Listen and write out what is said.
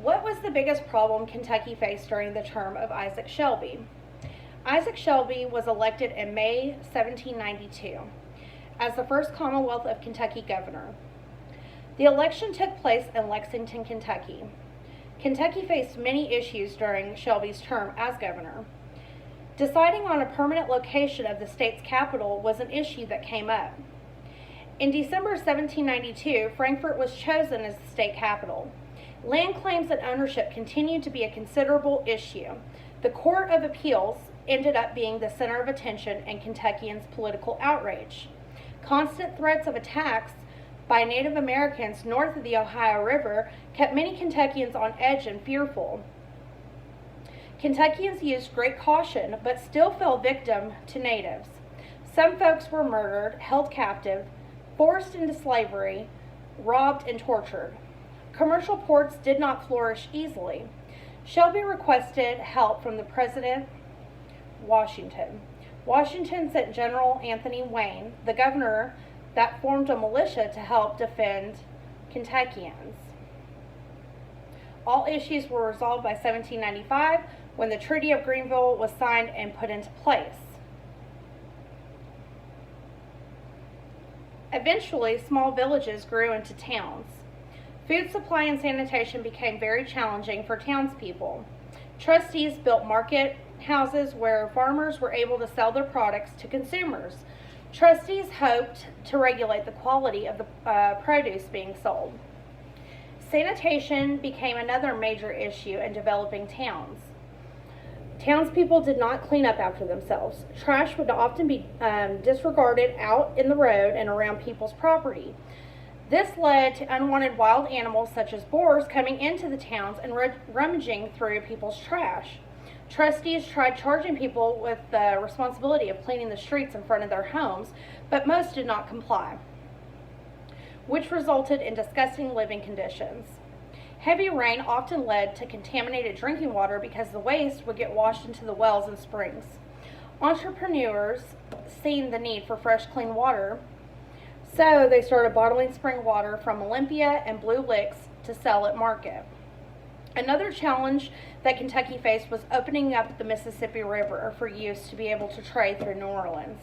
What was the biggest problem Kentucky faced during the term of Isaac Shelby? Isaac Shelby was elected in May 1792 as the first Commonwealth of Kentucky governor. The election took place in Lexington, Kentucky. Kentucky faced many issues during Shelby's term as governor. Deciding on a permanent location of the state's capital was an issue that came up. In December 1792, Frankfort was chosen as the state capital. Land claims and ownership continued to be a considerable issue. The Court of Appeals ended up being the center of attention in Kentuckians' political outrage. Constant threats of attacks by Native Americans north of the Ohio River kept many Kentuckians on edge and fearful. Kentuckians used great caution, but still fell victim to natives. Some folks were murdered, held captive, forced into slavery, robbed, and tortured. Commercial ports did not flourish easily. Shelby requested help from the President Washington. Washington sent General Anthony Wayne, the governor, that formed a militia to help defend Kentuckians. All issues were resolved by 1795 when the Treaty of Greenville was signed and put into place. Eventually, small villages grew into towns. Food supply and sanitation became very challenging for townspeople. Trustees built market houses where farmers were able to sell their products to consumers. Trustees hoped to regulate the quality of the produce being sold. Sanitation became another major issue in developing towns. Townspeople did not clean up after themselves. Trash would often be disregarded out in the road and around people's property. This led to unwanted wild animals such as boars coming into the towns and rummaging through people's trash. Trustees tried charging people with the responsibility of cleaning the streets in front of their homes, but most did not comply, which resulted in disgusting living conditions. Heavy rain often led to contaminated drinking water because the waste would get washed into the wells and springs. Entrepreneurs, seeing the need for fresh, clean water, so they started bottling spring water from Olympia and Blue Licks to sell at market. Another challenge that Kentucky faced was opening up the Mississippi River for use to be able to trade through New Orleans.